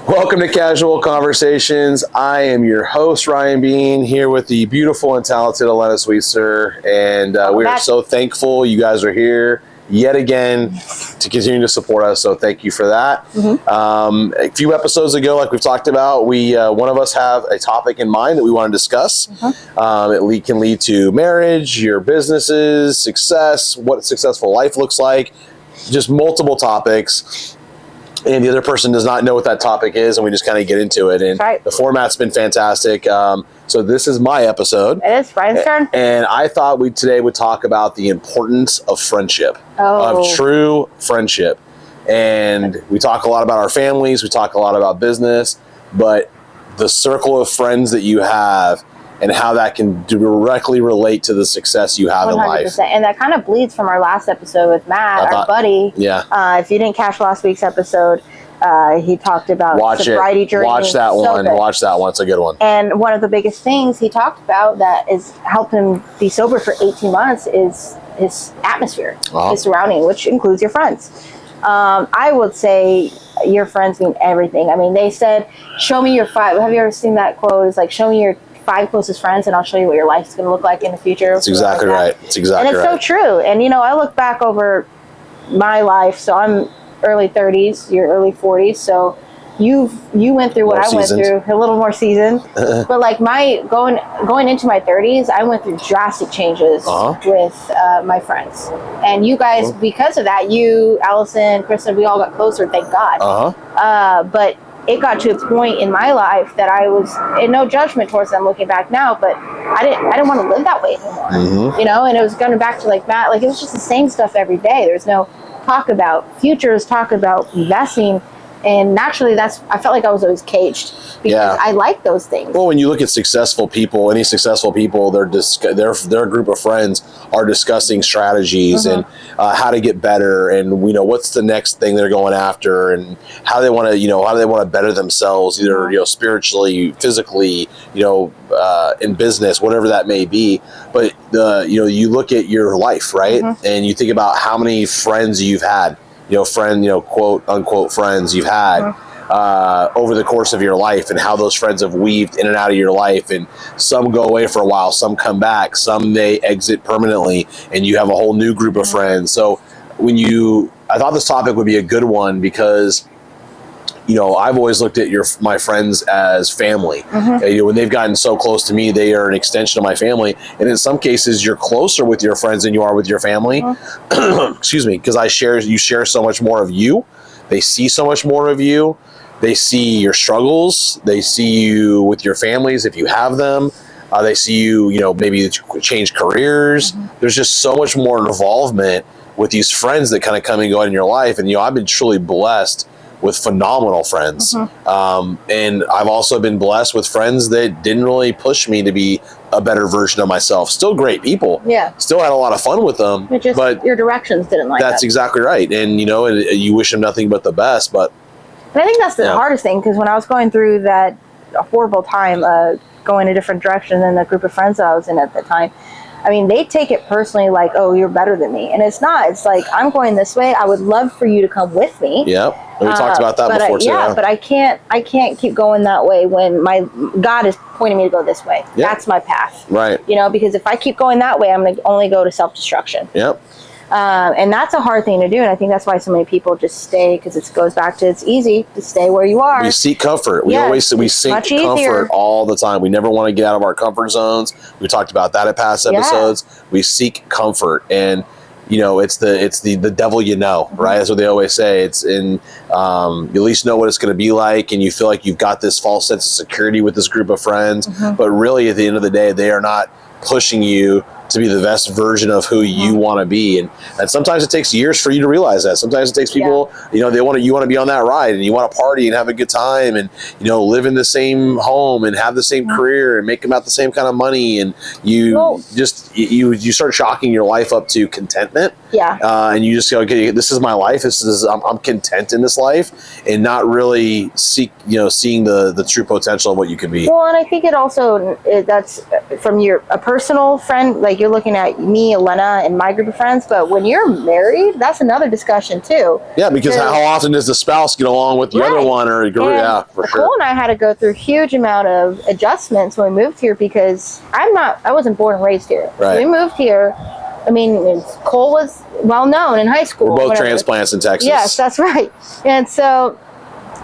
Welcome to Casual Conversations. I am your host, Ryan Bean, here with the beautiful and talented Elena Sweetser, and we are so thankful you guys are here yet again to continue to support us, so thank you for that. A few episodes ago, like we've talked about, one of us have a topic in mind that we want to discuss. It can lead to marriage, your businesses, success, what a successful life looks like, just multiple topics. And the other person does not know what that topic is, and we just kind of get into it. And the format's been fantastic. So this is my episode. It is Brian's turn. And I thought we today would talk about the importance of friendship, of true friendship. And we talk a lot about our families, we talk a lot about business, but the circle of friends that you have and how that can directly relate to the success you have 100%. In life. And that kind of bleeds from our last episode with Matt, our buddy. Yeah. If you didn't catch last week's episode, he talked about sobriety journey. Watch that one. Watch that one. It's a good one. And one of the biggest things he talked about that is helped him be sober for 18 months is his atmosphere, his surrounding, which includes your friends. I would say your friends mean everything. I mean, they said, show me your 5. Have you ever seen that quote? It's like, show me your 5 closest friends and I'll show you what your life is going to look like in the future. That's exactly right. It's exactly right. And it's so true. And, you know, I look back over my life. So I'm early 30s, you're early 40s. So you went through what I went through, a little more seasoned. But like going into my 30s, I went through drastic changes with my friends. And you guys, because of that, you, Allison, Kristen, we all got closer, thank God. But it got to a point in my life that I was, in no judgment towards them looking back now, but I didn't want to live that way anymore. You know, and it was going back to like Matt, like it was just the same stuff every day. There's no talk about futures, talk about investing. And naturally, I felt like I was always caged because I like those things. Well, when you look at successful people, any successful people, their group of friends are discussing strategies and how to get better, and what's the next thing they're going after, and how they want to better themselves, either spiritually, physically, in business, whatever that may be. But you look at your life, right, and you think about how many friends you've had. Quote unquote friends you've had over the course of your life, and how those friends have weaved in and out of your life, and some go away for a while, some come back, some they exit permanently, and you have a whole new group of friends. So I thought this topic would be a good one because I've always looked at my friends as family. When they've gotten so close to me, they are an extension of my family. And in some cases, you're closer with your friends than you are with your family. Excuse me, because you share so much more of you. They see so much more of you. They see your struggles. They see you with your families if you have them. They see you, maybe change careers. There's just so much more involvement with these friends that kind of come and go in your life. And I've been truly blessed with phenomenal friends. And I've also been blessed with friends that didn't really push me to be a better version of myself. Still great people. Yeah. Still had a lot of fun with them. But your directions didn't like that. That's exactly right. And, you wish them nothing but the best. But and I think that's the hardest thing, because when I was going through that horrible time, going a different direction than the group of friends that I was in at the time, I mean, they take it personally like, oh, you're better than me. And it's not. It's like, I'm going this way. I would love for you to come with me. Yeah. We talked about that before too. Yeah, but I can't keep going that way when my God is pointing me to go this way. Yep. That's my path. Right. Because if I keep going that way, I'm going to only go to self-destruction. Yep. And that's a hard thing to do. And I think that's why so many people just stay, because it goes back to it's easy to stay where you are. We seek comfort. We seek comfort all the time. We never want to get out of our comfort zones. We talked about that at past episodes. We seek comfort, and it's the devil, right? That's what they always say. It's you at least know what it's going to be like, and you feel like you've got this false sense of security with this group of friends. But really, at the end of the day, they are not pushing you to be the best version of who you want to be, and sometimes it takes years for you to realize that. Sometimes it takes people, you want to be on that ride, and you want to party and have a good time, and live in the same home and have the same career and make about the same kind of money, and you start chalking your life up to contentment. And you just go, okay, this is my life. I'm content in this life, and not really seeing the true potential of what you can be. Well, and I think it also that's from a personal friend, like you're looking at me, Elena, and my group of friends. But when you're married, that's another discussion too. Yeah, because how often does the spouse get along with the other one or agree? Yeah, for sure. Cole and I had to go through a huge amount of adjustments when we moved here because I wasn't born and raised here. Right. So we moved here. I mean, Cole was well known in high school. We're both transplants in Texas. Yes, that's right. And so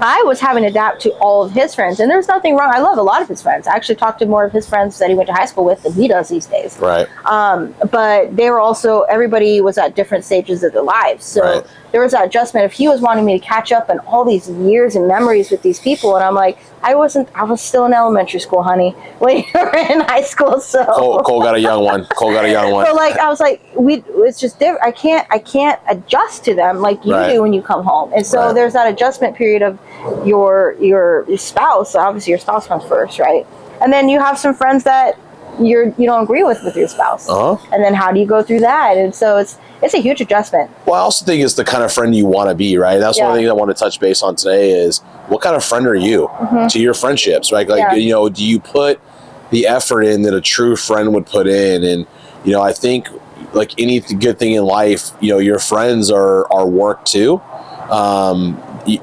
I was having to adapt to all of his friends, and there's nothing wrong. I love a lot of his friends. I actually talked to more of his friends that he went to high school with than he does these days. Right. But they were also, everybody was at different stages of their lives. So there was that adjustment. If he was wanting me to catch up on all these years and memories with these people, and I'm like, I was still in elementary school, honey, when you were in high school. So Cole got a young one. Cole got a young one. So like, I was like, it's just different. I can't adjust to them like you do when you come home. And so there's that adjustment period of your spouse. Obviously your spouse comes first, right? And then you have some friends that you don't agree with your spouse. And then how do you go through that? And so it's a huge adjustment. Well, I also think it's the kind of friend you want to be, right? That's one thing I want to touch base on today is what kind of friend are you to your friendships, right? Like, you know, do you put the effort in that a true friend would put in? And, you know, I think like any good thing in life, you know, your friends are work too.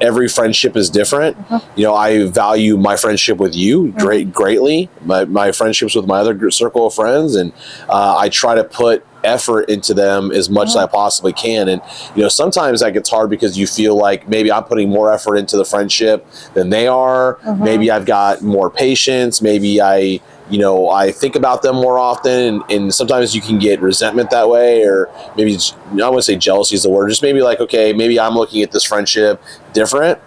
Every friendship is different. You know, I value my friendship with you greatly, my friendships with my other circle of friends, and I try to put effort into them as much as I possibly can. And, you know, sometimes that gets hard because you feel like maybe I'm putting more effort into the friendship than they are. Maybe I've got more patience. Maybe I think about them more often, and sometimes you can get resentment that way, or maybe I wouldn't say jealousy is the word, just maybe like, okay, maybe I'm looking at this friendship different,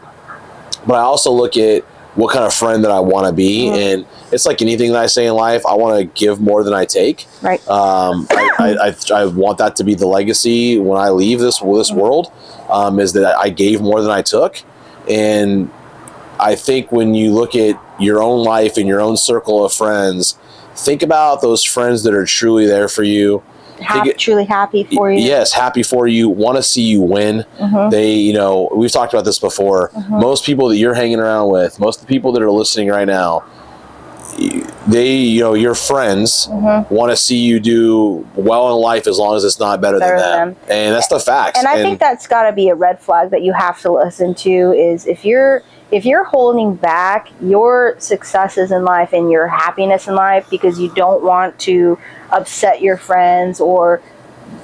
but I also look at what kind of friend that I want to be. And it's like anything that I say in life, I want to give more than I take. Right. I want that to be the legacy when I leave this world, is that I gave more than I took. And I think when you look at your own life and your own circle of friends, think about those friends that are truly there for you. Truly happy for you. Yes, happy for you, want to see you win. They, you know, we've talked about this before. Most people that you're hanging around with, most of the people that are listening right now, they, you know, your friends want to see you do well in life as long as it's not better than them. And that's the facts. And I think that's got to be a red flag that you have to listen to is if you're holding back your successes in life and your happiness in life because you don't want to upset your friends or,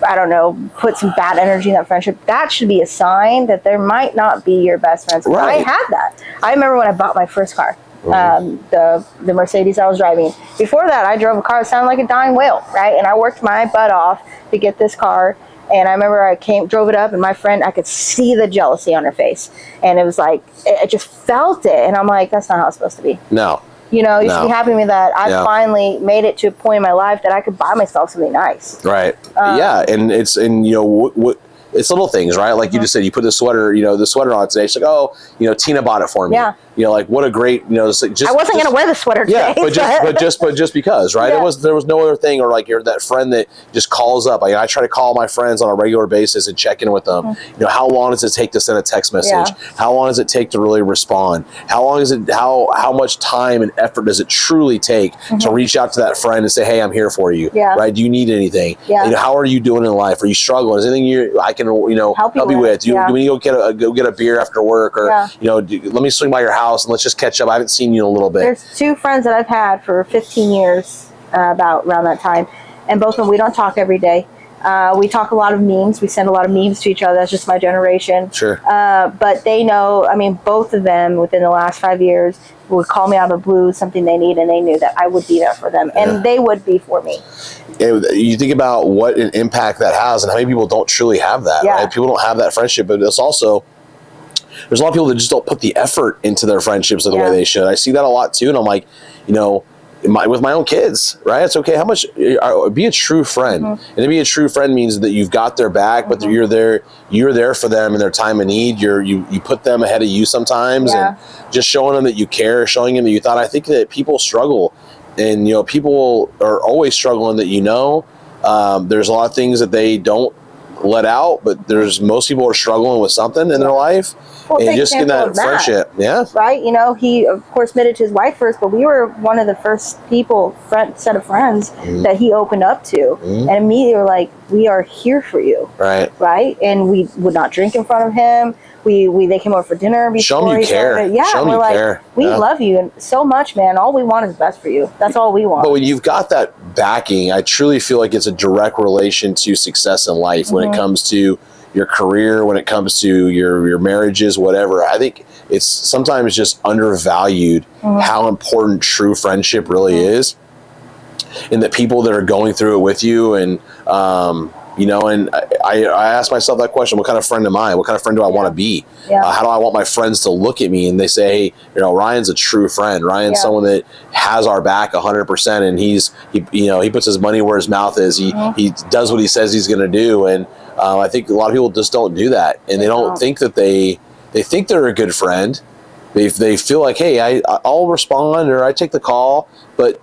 I don't know, put some bad energy in that friendship, that should be a sign that there might not be your best friends. I had that. I remember when I bought my first car, the Mercedes I was driving. Before that, I drove a car that sounded like a dying whale, right? And I worked my butt off to get this car. And I remember I drove it up, and my friend, I could see the jealousy on her face. And it was like, I just felt it. And I'm like, that's not how it's supposed to be. No. You know, you should be happy with that. I finally made it to a point in my life that I could buy myself something nice. Right. And you know, it's little things, right? Like you just said, you put the sweater on today. It's like, oh, you know, Tina bought it for me. Yeah. You know, like what a great, you know, just I wasn't going to wear the sweater today. Yeah, but just because, right? There was no other thing, or like you're that friend that just calls up. Like I try to call my friends on a regular basis and check in with them. You know, how long does it take to send a text message? How long does it take to really respond? How much time and effort does it truly take to reach out to that friend and say, hey, I'm here for you. Yeah. Right? Do you need anything? Yeah. You know, how are you doing in life? Are you struggling? Is there anything I can, you know, help you with? Do we need to go get a beer after work, or you know, let me swing by your house and let's just catch up. I haven't seen you in a little bit. There's two friends that I've had for 15 years, about around that time, and both of them, we don't talk every day. We talk a lot of memes. We send a lot of memes to each other. That's just my generation. Sure. But they know, I mean, both of them within the last 5 years would call me out of the blue, something they need, and they knew that I would be there for them, and they would be for me. You think about what an impact that has, and how many people don't truly have that. Right? People don't have that friendship, but it's also, there's a lot of people that just don't put the effort into their friendships the way they should. I see that a lot too, and I'm like, you know, with my own kids, right? It's okay. How much be a true friend, and to be a true friend means that you've got their back, but you're there for them in their time of need. You put them ahead of you sometimes, and just showing them that you care, showing them that you thought. I think that people struggle, and you know, people are always struggling. That you know, there's a lot of things that they don't let out, but there's most people are struggling with something in their life. Well, and just in that friendship. Yeah. Right. You know, he of course admitted to his wife first, but we were one of the first set of friends that he opened up to. And immediately were like, we are here for you. Right. Right. And we would not drink in front of him. They came over for dinner before. Show them you care. Yeah. Show them we're you like, care. we love you and so much, man. All we want is best for you. That's all we want. But when you've got that backing, I truly feel like it's a direct relation to success in life when it comes to your career, when it comes to your marriages, whatever. I think it's sometimes just undervalued how important true friendship really is, and that people that are going through it with you, and you know, and I ask myself that question: what kind of friend am I? What kind of friend do I want to be? How do I want my friends to look at me? And they say, hey, you know, Ryan's a true friend. Ryan's someone that has our back 100%, and he puts his money where his mouth is. He does what he says he's going to do, and I think a lot of people just don't do that, and they don't think that they think they're a good friend. They feel like, hey, I'll respond or I take the call, but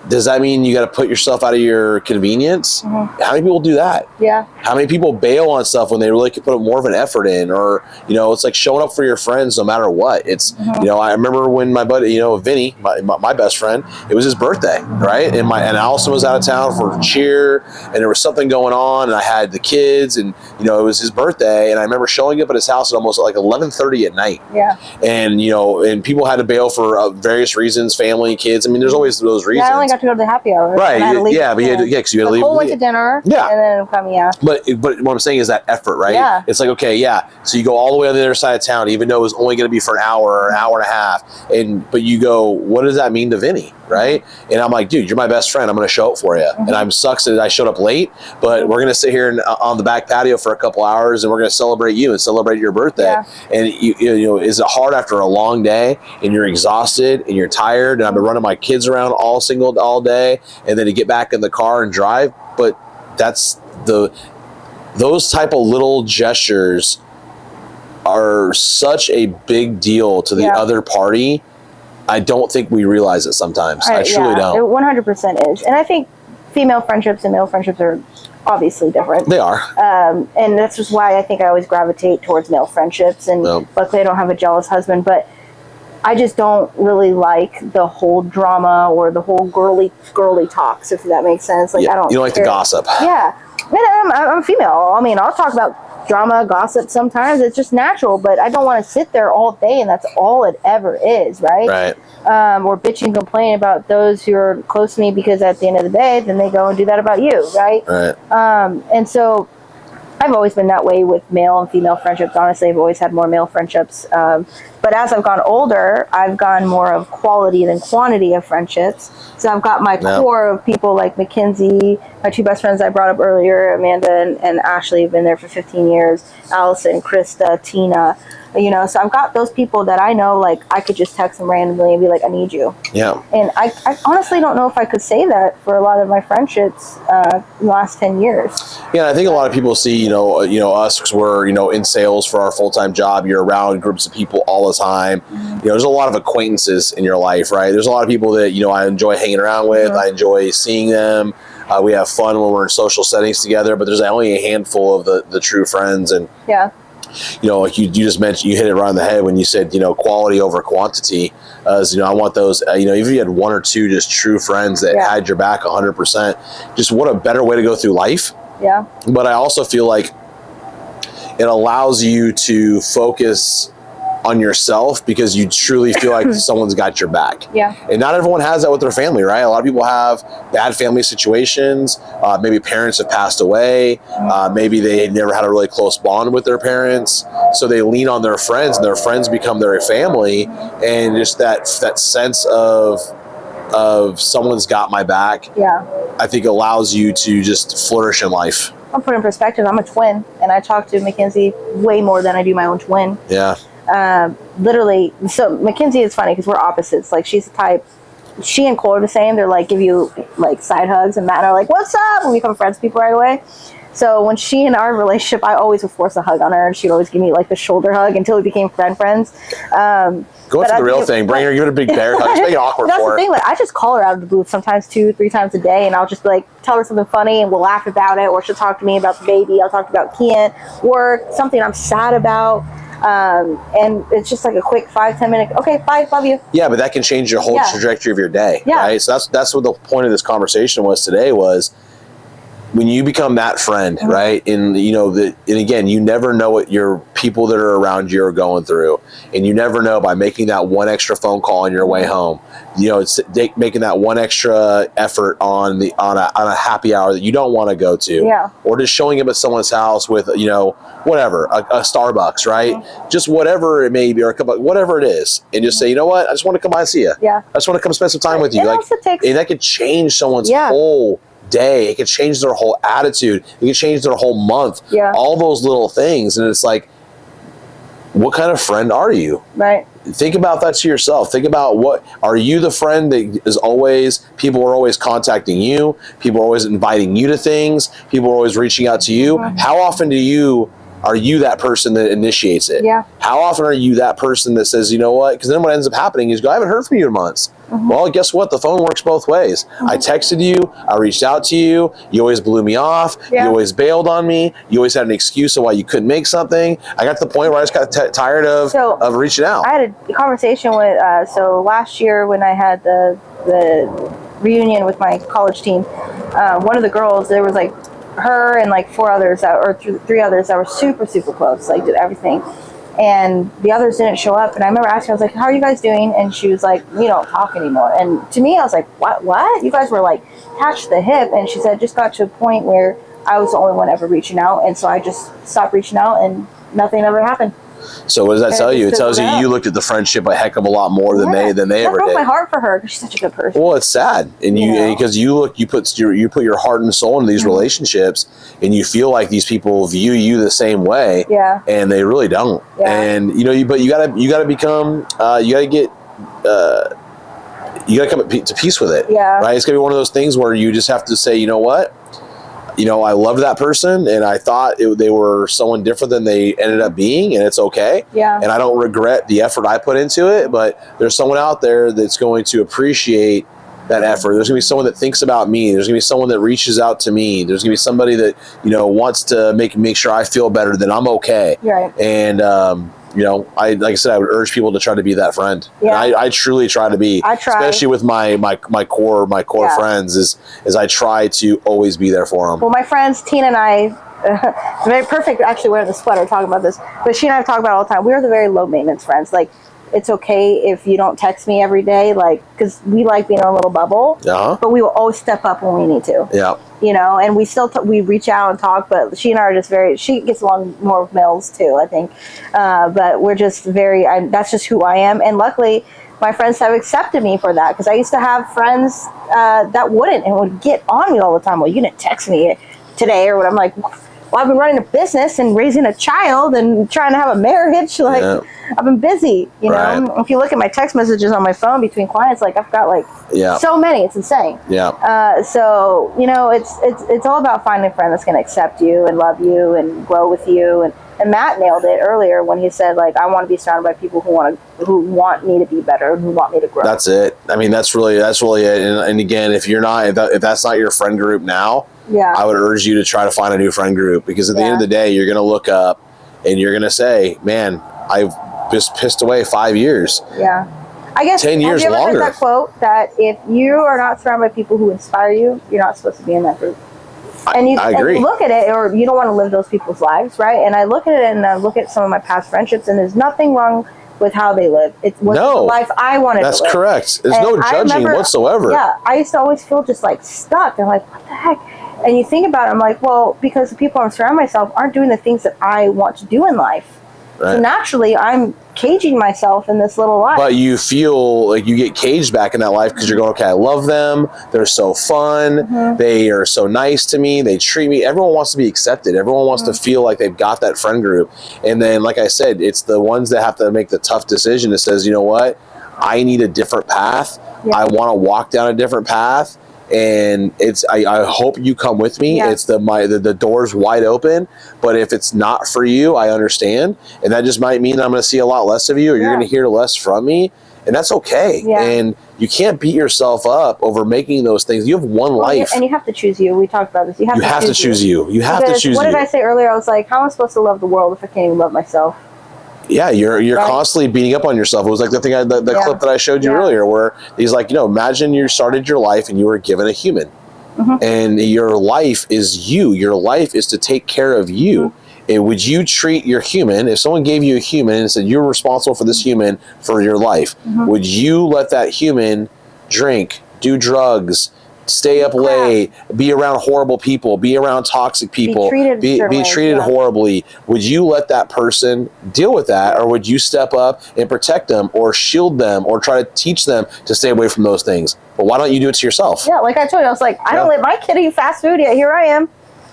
does that mean you got to put yourself out of your convenience? How many people do that? Yeah. How many people bail on stuff when they really could put more of an effort in? Or, you know, it's like showing up for your friends no matter what. It's, you know, I remember when my buddy, you know, Vinny, my best friend, it was his birthday, right? And Allison was out of town for cheer, and there was something going on, and I had the kids, and, you know, it was his birthday, and I remember showing up at his house at almost like 11:30 at night. Yeah. And, you know, and people had to bail for various reasons, family, kids. I mean, there's always those reasons. Yeah, I only got to go to the happy hour. Right. Yeah, but because you had to leave. Cole went to dinner. Yeah. And then come, But what I'm saying is that effort, right? Yeah. It's like, okay, yeah. So you go all the way on the other side of town, even though it was only going to be for an hour or an hour and a half. But you go, what does that mean to Vinny? Right. And I'm like, dude, you're my best friend. I'm going to show up for you. And I'm sucks that I showed up late, but we're going to sit here on the back patio for a couple hours, and we're going to celebrate you and celebrate your birthday. Yeah. And you know, is it hard after a long day and you're exhausted and you're tired, and I've been running my kids around all day, and then to get back in the car and drive? But that's those type of little gestures are such a big deal to the other party. I don't think we realize it sometimes. I truly don't. It 100% is. And I think female friendships and male friendships are obviously different. They are. And that's just why I think I always gravitate towards male friendships. And luckily I don't have a jealous husband, but I just don't really like the whole drama or the whole girly talks, if that makes sense. Like, I don't. You don't like to gossip. Yeah. And I'm female. I mean, I'll talk about drama, gossip sometimes. It's just natural, but I don't want to sit there all day and that's all it ever is, right? Right. Or bitch and complain about those who are close to me, because at the end of the day, then they go and do that about you, right? Right. And so I've always been that way with male and female friendships. Honestly, I've always had more male friendships. But as I've gone older, I've gone more of quality than quantity of friendships. So I've got my core of people like Mackenzie, my two best friends I brought up earlier, Amanda and Ashley, have been there for 15 years, Allison, Krista, Tina. You know, so I've got those people that I know, like, I could just text them randomly and be like, I need you. Yeah. And I honestly don't know if I could say that for a lot of my friendships in the last 10 years. Yeah, I think a lot of people see, you know, us, because we're, you know, in sales for our full-time job. You're around groups of people all the time. You know, there's a lot of acquaintances in your life, right? There's a lot of people that, you know, I enjoy hanging around with. I enjoy seeing them. We have fun when we're in social settings together, but there's only a handful of the true friends. And you know, like you just mentioned, you hit it right on the head when you said, you know, quality over quantity. You know, I want those, you know, even if you had one or two just true friends that had your back 100%, just what a better way to go through life. Yeah. But I also feel like it allows you to focus on yourself, because you truly feel like someone's got your back. Yeah. And not everyone has that with their family, right? A lot of people have bad family situations. Maybe parents have passed away. Maybe they never had a really close bond with their parents. So they lean on their friends, and their friends become their family. And just that sense of someone's got my back, I think allows you to just flourish in life. I'll put in perspective, I'm a twin, and I talk to Mackenzie way more than I do my own twin. Yeah. Literally, so Mackenzie is funny because we're opposites. Like, she's the type, she and Cole are the same. They're like, give you like side hugs, and Matt and I are like, what's up? And we become friends with people right away. So when she and our relationship, I always would force a hug on her, and she'd always give me like the shoulder hug until we became friends. Go for the real thing. Bring her, give her a big bear hug. Just make it awkward That's for her. the thing. Like, I just call her out of the blue sometimes 2-3 times a day, and I'll just like tell her something funny, and we'll laugh about it, or she'll talk to me about the baby. I'll talk about Kian, work, something I'm sad about. And it's just like a quick 5-10 minute, okay, bye, love you. Yeah, but that can change your whole trajectory of your day. Yeah. Right? So that's what the point of this conversation was today was when you become that friend, right? And and again, you never know what your people that are around you are going through, and you never know by making that one extra phone call on your way home. It's making that one extra effort on a happy hour that you don't want to go to, or just showing up at someone's house with whatever a Starbucks, right? Just whatever it may be, or a cup of whatever it is, and just say, you know what, I just want to come by and see you. Yeah, I just want to come spend some time with you. And that could change someone's whole day. It could change their whole attitude. It could change their whole month. Yeah. All those little things. And it's like, what kind of friend are you? Right. Think about that to yourself. Think about are you the friend that is always, people are always contacting you. People are always inviting you to things. People are always reaching out to you. How often are you that person that initiates it? Yeah. How often are you that person that says, you know what? Because then what ends up happening is, I haven't heard from you in months. Well, guess what? The phone works both ways. I texted you. I reached out to you. You always blew me off. You always bailed on me. You always had an excuse of why you couldn't make something. I got to the point where I just got tired of reaching out. I had a conversation with, so last year when I had the reunion with my college team, one of the girls, there was like her and like 4 others or 3 others that were super, super close, like did everything. And the others didn't show up. And I remember asking, I was like, how are you guys doing? And she was like, we don't talk anymore. And to me, I was like, what? You guys were like attached to the hip. And she said, just got to a point where I was the only one ever reaching out. And so I just stopped reaching out and nothing ever happened. So what does that tell you? It tells you looked at the friendship a heck of a lot more than they ever broke did. My heart for her because she's such a good person. Well, it's sad, and because you put your heart and soul into these relationships, and you feel like these people view you the same way, and they really don't. Yeah. And but you gotta become you gotta come to peace with it. Yeah. Right. It's gonna be one of those things where you just have to say, you know what. I loved that person, and I thought they were someone different than they ended up being, and it's okay. Yeah. And I don't regret the effort I put into it, but there's someone out there that's going to appreciate that effort. There's going to be someone that thinks about me. There's going to be someone that reaches out to me. There's going to be somebody that, wants to make sure I feel better, that I'm okay. Right. And, like I said, I would urge people to try to be that friend. Yeah. I truly try to be, especially with my core friends is I try to always be there for them. Well, my friends, Tina and I, very perfect actually wearing the sweater talking about this, but she and I talk about it all the time. We are the very low maintenance friends. Like, it's okay if you don't text me every day, like, because we like being in a little bubble, but we will always step up when we need to. Yeah. And we still, we reach out and talk, but she and I are just she gets along more with Mills too, I think. But we're just that's just who I am. And luckily, my friends have accepted me for that, because I used to have friends that wouldn't and would get on me all the time. Well, you didn't text me today or what. I'm like, well, I've been running a business and raising a child and trying to have a marriage. Like, I've been busy, Right. If you look at my text messages on my phone between clients, like I've got like so many, it's insane. Yeah. So, it's all about finding a friend that's going to accept you and love you and grow with you. And Matt nailed it earlier when he said, like, I want to be surrounded by people who want me to be better, who want me to grow. That's it. I mean, that's really it. And again, if that's not your friend group now, I would urge you to try to find a new friend group, because at the end of the day, you're going to look up and you're going to say, man, I've just pissed away 5 years. Yeah. I guess 10 years have you ever longer. Heard that quote that if you are not surrounded by people who inspire you, you're not supposed to be in that group? And I agree. And you look at it, or you don't want to live those people's lives, right? And I look at it and I look at some of my past friendships, and there's nothing wrong with how they live. It was the life I wanted to live. That's correct. There's no judging whatsoever. Yeah, I used to always feel just like stuck. I'm like, what the heck? And you think about it, I'm like, well, because the people I'm surrounding myself aren't doing the things that I want to do in life. Right. So naturally, I'm caging myself in this little life. But you feel like you get caged back in that life because you're going, okay, I love them. They're so fun. Mm-hmm. They are so nice to me. They treat me. Everyone wants to be accepted. Everyone wants to feel like they've got that friend group. And then, like I said, it's the ones that have to make the tough decision that says, you know what? I need a different path. Yeah. I want to walk down a different path. and I hope you come with me. Yeah. It's the door's wide open, but if it's not for you, I understand, and that just might mean I'm going to see a lot less of you, or you're going to hear less from me, and that's okay. And you can't beat yourself up over making those things. You have one life, and you have to choose you. We talked about this. You have to choose you. You have to choose. What did I say earlier? I was like, how am I supposed to love the world if I can't even love myself? Yeah, you're constantly beating up on yourself. It was like the thing, the clip that I showed you earlier, where he's like, imagine you started your life and you were given a human, and your life is you. Your life is to take care of you. And would you treat your human, if someone gave you a human and said you're responsible for this human for your life, would you let that human drink, do drugs, stay up late, be around horrible people, be around toxic people, be treated horribly? Would you let that person deal with that, or would you step up and protect them or shield them or try to teach them to stay away from those things? But why don't you do it to yourself? Yeah, like I told you, I was like, I don't let my kid eat fast food, yet here I am.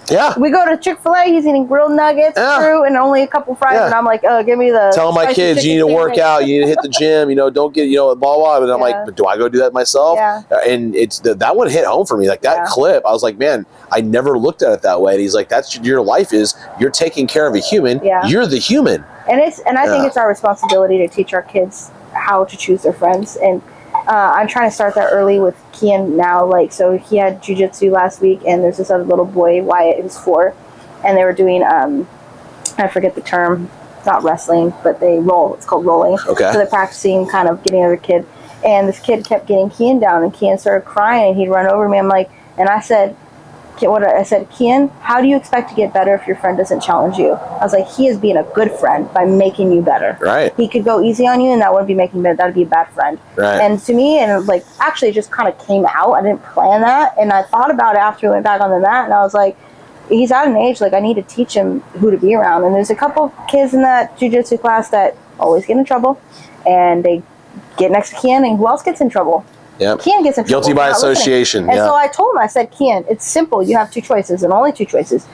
Yeah. We go to Chick-fil-A, he's eating grilled nuggets, fruit, and only a couple fries, and I'm like, give me the... Telling my kids, you need to work out, you need to hit the gym, don't get, blah, blah, and I'm like, but do I go do that myself? Yeah. And it's that one hit home for me. Like that clip, I was like, man, I never looked at it that way. And he's like, that's your life is, you're taking care of a human, you're the human. And I think it's our responsibility to teach our kids how to choose their friends, and I'm trying to start that early with Kian now. Like, so he had jiu-jitsu last week, and there's this other little boy, Wyatt, who's 4, and they were doing, I forget the term, it's not wrestling, but they roll. It's called rolling. Okay. So they're practicing kind of getting another kid, and this kid kept getting Kian down, and Kian started crying, and he'd run over me. I'm like, and I said, Kian, how do you expect to get better if your friend doesn't challenge you? I was like, he is being a good friend by making you better. Right. He could go easy on you, and that wouldn't be making you better. That would be a bad friend. Right. And to me, and like, actually, it just kind of came out. I didn't plan that, and I thought about it after we went back on the mat, and I was like, he's at an age, like, I need to teach him who to be around. And there's a couple kids in that jiu-jitsu class that always get in trouble, and they get next to Kian, and who else gets in trouble? Yep. Kian gets in trouble. Guilty by association. And so I told him, I said, Kian, it's simple. You have 2 choices, and only 2 choices.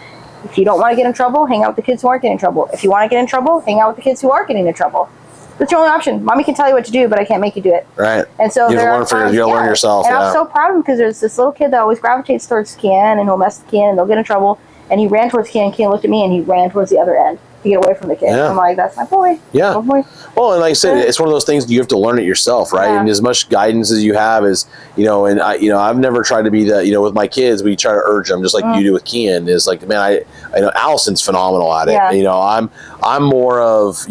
If you don't want to get in trouble, hang out with the kids who aren't getting in trouble. If you want to get in trouble, hang out with the kids who are getting in trouble. That's your only option. Mommy can tell you what to do, but I can't make you do it. Right. And so you have to learn yourself. And I'm so proud of him, because there's this little kid that always gravitates towards Kian, and he'll mess with Kian, and they'll get in trouble. And he ran towards Kian, and Kian looked at me, and he ran towards the other end to get away from the kid. I'm like, that's my boy. Yeah. My boy. Well, and like I said, it's one of those things you have to learn it yourself, right? And as much guidance as you have is, and I've never tried to be the, with my kids, we try to urge them just like you do with Kian. Is like, man, I know Allison's phenomenal at it. Yeah. I'm more of,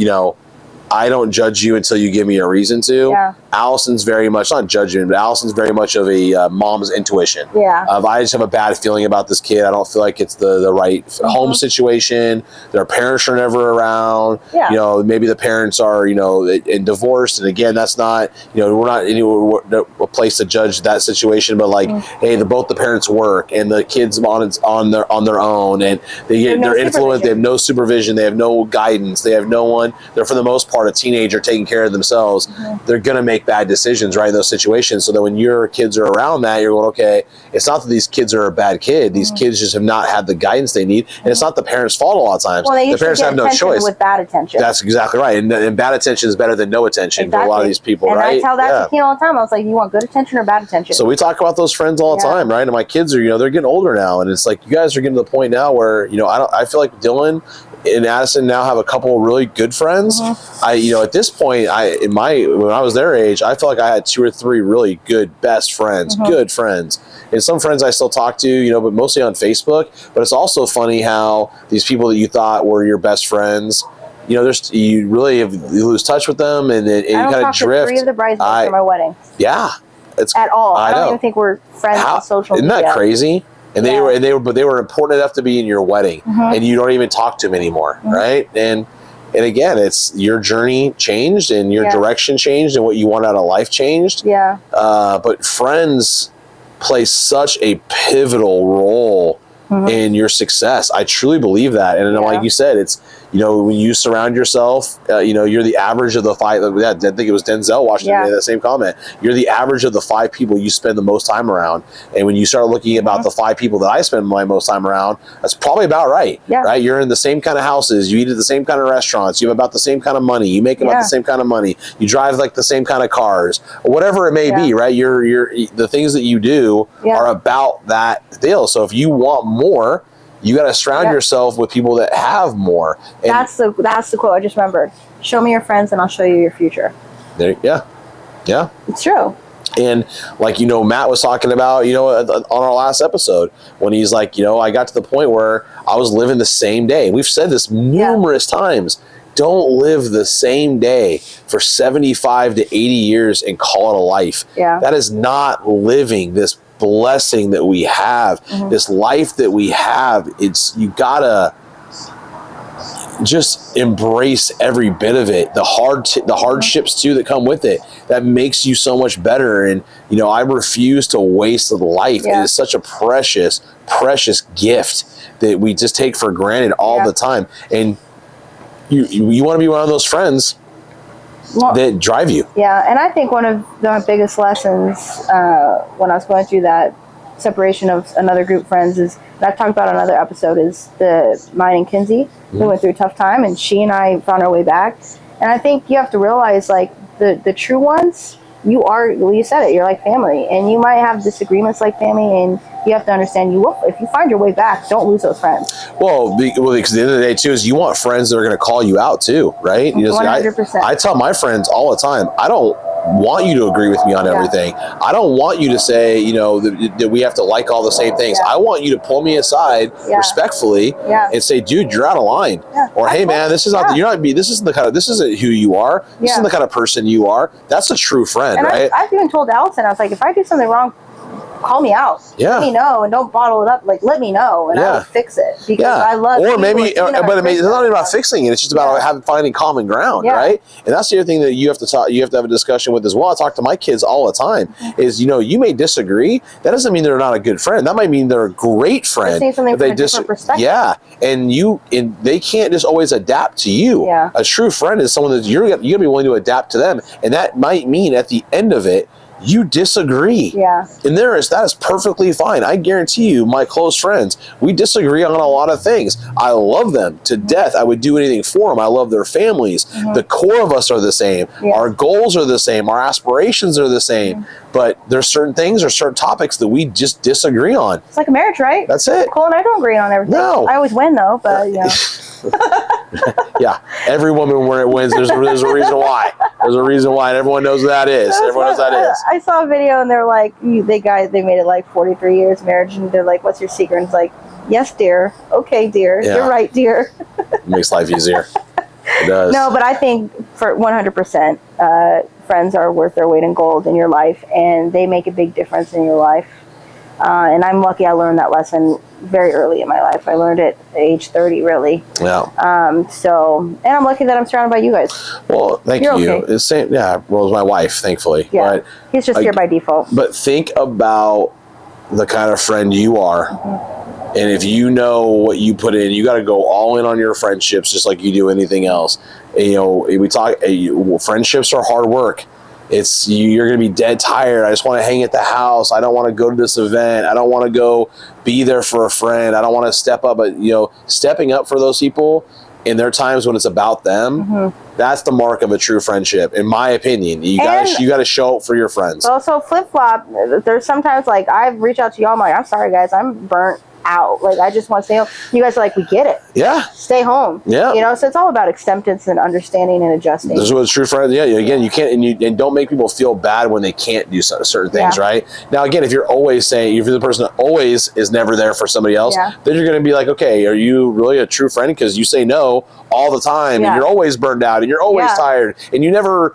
I don't judge you until you give me a reason to. Yeah. Allison's very much, not judging, but Allison's very much of a mom's intuition. Yeah. I just have a bad feeling about this kid. I don't feel like it's the right home situation. Their parents are never around. Yeah. Maybe the parents are, and divorced. And again, that's not, we're not anywhere a place to judge that situation. But like, hey, both the parents work, and the kids on their own, and they're influenced. They have no supervision. They have no guidance. They have no one. They're for the most part a teenager taking care of themselves. They're gonna make bad decisions, right, in those situations. So that when your kids are around that, you're going, okay, it's not that these kids are a bad kid. These kids just have not had the guidance they need, and it's not the parents' fault a lot of times. Well, the parents have no choice. With bad attention. That's exactly right, and bad attention is better than no attention for a lot of these people, and right? I tell that to Kian all the time. I was like, you want good attention or bad attention? So we talk about those friends all the time, right? And my kids are, they're getting older now, and it's like you guys are getting to the point now where I feel like Dylan and Addison now have a couple of really good friends. At this point, when I was their age, I felt like I had 2 or 3 really good best friends, good friends. And some friends I still talk to, but mostly on Facebook. But it's also funny how these people that you thought were your best friends, you lose touch with them, and you kind of drift. 3 of the bridesmaids for my wedding. Yeah, it's at all. I don't know. even think we're friends on social media. Isn't that crazy? And they were important enough to be in your wedding, and you don't even talk to them anymore, right? And again, it's your journey changed, and your direction changed, and what you want out of life changed. Yeah. But friends play such a pivotal role in your success. I truly believe that. And like you said, it's, you know, when you surround yourself, you know, you're the average of the five. I think it was Denzel Washington made that same comment. You're the average of the 5 people you spend the most time around. And when you start looking about the 5 people that I spend my most time around, that's probably about right. Right? You're in the same kind of houses. You eat at the same kind of restaurants. You have about the same kind of money. You make about the same kind of money. You drive like the same kind of cars, whatever it may be. Right? The things that you do are about that deal. So if you want more, you got to surround yourself with people that have more. And that's the quote I just remembered. Show me your friends and I'll show you your future. Yeah. It's true. And like, you know, Matt was talking about, you know, on our last episode, when he's like, you know, I got to the point where I was living the same day. We've said this numerous times. Don't live the same day for 75 to 80 years and call it a life. That is not living this blessing that we have, this life that we have. It's, you gotta just embrace every bit of it, the hardships too that come with it. That makes you so much better. And you know, I refuse to waste life. It is such a precious gift that we just take for granted all the time. And you want to be one of those friends that drive you. And I think one of the biggest lessons when I was going through that separation of another group of friends is, and I've talked about another episode, is mine and Kinsey. We went through a tough time, and she and I found our way back. And I think you have to realize, like, the true ones, you said it, you're like family, and you might have disagreements like family, and you have to understand, if you find your way back, don't lose those friends. Well, because at the end of the day too, is you want friends that are going to call you out too, right? 100%. I tell my friends all the time, I don't want you to agree with me on everything. I don't want you to say, you know, that we have to like all the same things. I want you to pull me aside respectfully and say, dude, you're out of line. Or, hey man, this is not, this isn't who you are. This isn't the kind of person you are. That's a true friend, and right? I've even told Allison, I was like, if I do something wrong, call me out. Let me know, and don't bottle it up. Like, let me know, and I'll fix it, because I love. Or maybe, it's not even about fixing it. It's just about finding common ground, right? And that's the other thing that you have to have a discussion with as well. I talk to my kids all the time. Is, you know, you may disagree. That doesn't mean they're not a good friend. That might mean they're a great friend. They're something from a different perspective. And they can't just always adapt to you. A true friend is someone that you're gonna be willing to adapt to them, and that might mean at the end of it, you disagree. And that is perfectly fine. I guarantee you, my close friends, we disagree on a lot of things. I love them to death. I would do anything for them. I love their families. The core of us are the same. Our goals are the same. Our aspirations are the same. But there's certain things or certain topics that we just disagree on. It's like a marriage, right? That's it. Cole and I don't agree on everything. No. I always win though, but you know. Every woman where it wins, there's a reason why. There's a reason why, and everyone knows that is. Everyone knows that is. I saw a video, and they're like, they made it like 43 years marriage, and they're like, what's your secret? And it's like, yes, dear. Okay, dear. You're right, dear. It makes life easier. It does. No, but I think for 100%, friends are worth their weight in gold in your life, and they make a big difference in your life. And I'm lucky I learned that lesson very early in my life. I learned it at age 30, really. And I'm lucky that I'm surrounded by you guys. Well, thank you. Okay. It's same, well, it's my wife, thankfully. But he's just here by default. But think about the kind of friend you are. And if you know what you put in, you got to go all in on your friendships, just like you do anything else. And, you know, friendships are hard work. You're going to be dead tired. I just want to hang at the house. I don't want to go to this event. I don't want to go be there for a friend. I don't want to step up. But, you know, stepping up for those people in their times when it's about them, that's the mark of a true friendship, in my opinion. You got to show up for your friends. Also, flip-flop. There's sometimes, like, I've reached out to y'all. I'm like, I'm sorry, guys. I'm burnt out. Like, I just want to stay home. You guys are like, we get it. Stay home. You know, so it's all about acceptance and understanding and adjusting. This is what a true friend. Again, you can't, and don't make people feel bad when they can't do certain things, right? Now, again, if you're always saying, if you're the person that always is never there for somebody else, then you're going to be like, okay, are you really a true friend? Because you say no all the time, and you're always burned out, and you're always tired, and you never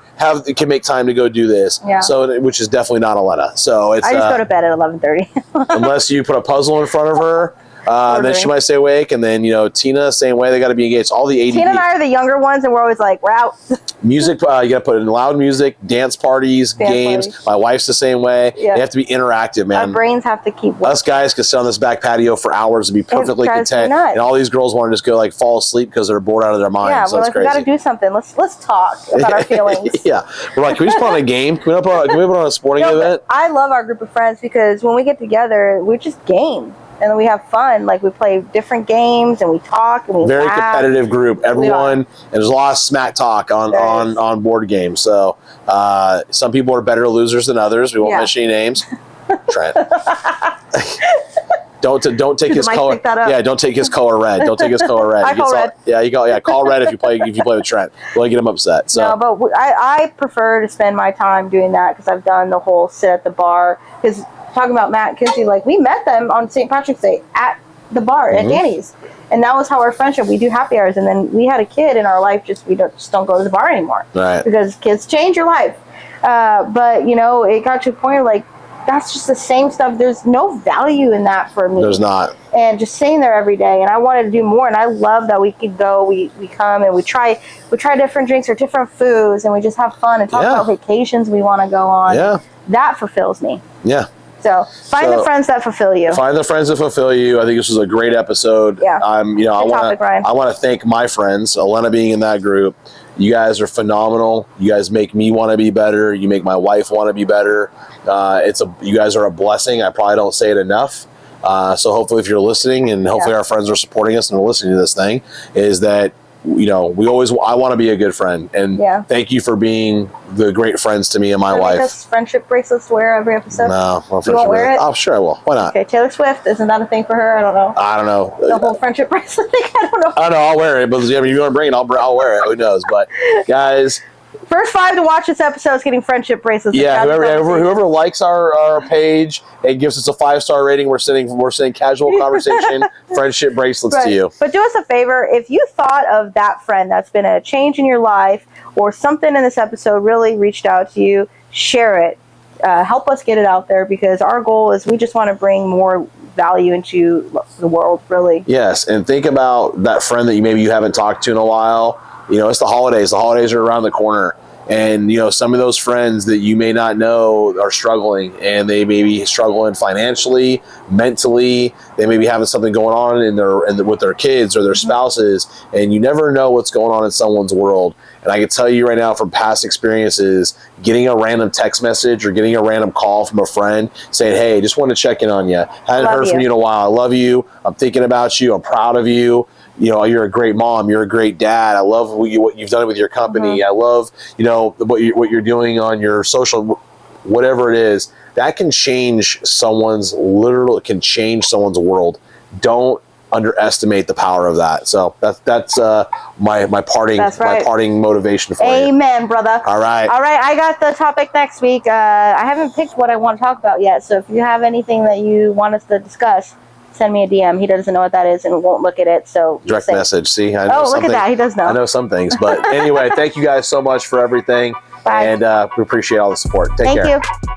can make time to go do this. So, which is definitely not Elena. So it's, I just go to bed at 11:30. unless you put a puzzle in front of her, And then she might stay awake. And then, Tina, same way. They got to be engaged. All the ADD. Tina and I are the younger ones, and we're always like, we're out. Music, you got to put in loud music, dance parties, games. My wife's the same way. Yeah. They have to be interactive, man. Our brains have to keep working. Us guys could sit on this back patio for hours and be perfectly content. And all these girls want to just go like fall asleep because they're bored out of their minds. Yeah, so we're like, we got to do something. Let's talk about our feelings. Yeah. We're like, can we just put on a game? Can we put on a sporting event? I love our group of friends because when we get together, we just game. And we have fun. Like, we play different games and we talk and we Very laugh. competitive group. Everyone, and there's a lot of smack talk on board games. So some people are better losers than others. We won't mention any names. Trent. Don't take his color. Yeah, don't take his color red. Don't take his color red. I call red. Yeah, you go. Yeah, call red if you play with Trent. We'll get him upset. So. No, but I prefer to spend my time doing that because I've done the whole sit at the bar. Because talking about Matt and Kinsey, like, we met them on St. Patrick's Day at the bar at Danny's, and that was how our friendship. We do happy hours, and then we had a kid in our life. We just don't go to the bar anymore, right? Because kids change your life. But it got to a point like that's just the same stuff. There's no value in that for me. There's not. And just sitting there every day, and I wanted to do more, and I love that we could go. We come and we try different drinks or different foods, and we just have fun and talk about vacations we want to go on. Yeah, that fulfills me. Yeah. So find the friends that fulfill you. Find the friends that fulfill you. I think this was a great episode. Yeah. I want to thank my friends, Elena being in that group. You guys are phenomenal. You guys make me want to be better. You make my wife want to be better. You guys are a blessing. I probably don't say it enough. So hopefully if you're listening, and hopefully our friends are supporting us and are listening to this thing, is that I want to be a good friend, and thank you for being the great friends to me and my wife. Us friendship bracelets to wear every episode. No, you won't wear it? Oh, sure I will. Why not? Okay, Taylor Swift, isn't that a thing for her? I don't know. The whole friendship bracelet thing. I don't know. I don't know. I'll wear it, but if you want to bring it, I'll wear it. Who knows? But guys. First 5 to watch this episode is getting friendship bracelets. Yeah, whoever likes our page and gives us a 5-star rating, we're sending casual conversation friendship bracelets to you. But do us a favor, if you thought of that friend that's been a change in your life, or something in this episode really reached out to you, share it. Help us get it out there, because our goal is we just want to bring more value into the world, really. Yes, and think about that friend that maybe you haven't talked to in a while. It's the holidays. The holidays are around the corner. And, some of those friends that you may not know are struggling, and they may be struggling financially, mentally. They may be having something going on with their kids or their spouses, and you never know what's going on in someone's world. And I can tell you right now from past experiences, getting a random text message or getting a random call from a friend saying, hey, just want to check in on you. Haven't heard from you in a while. I love you. I'm thinking about you. I'm proud of you. You're a great mom. You're a great dad. I love what you've done with your company. I love, what you're doing on your social, whatever it is. That can change someone's world. Don't underestimate the power of that. So that's my parting motivation for you. Amen, brother. All right. I got the topic next week. I haven't picked what I want to talk about yet. So if you have anything that you want us to discuss, send me a DM. He doesn't know what that is and won't look at it. So direct message. See, I know look at that. He does know. I know some things, but anyway, thank you guys so much for everything. Bye. And we appreciate all the support. Take care. Thank you.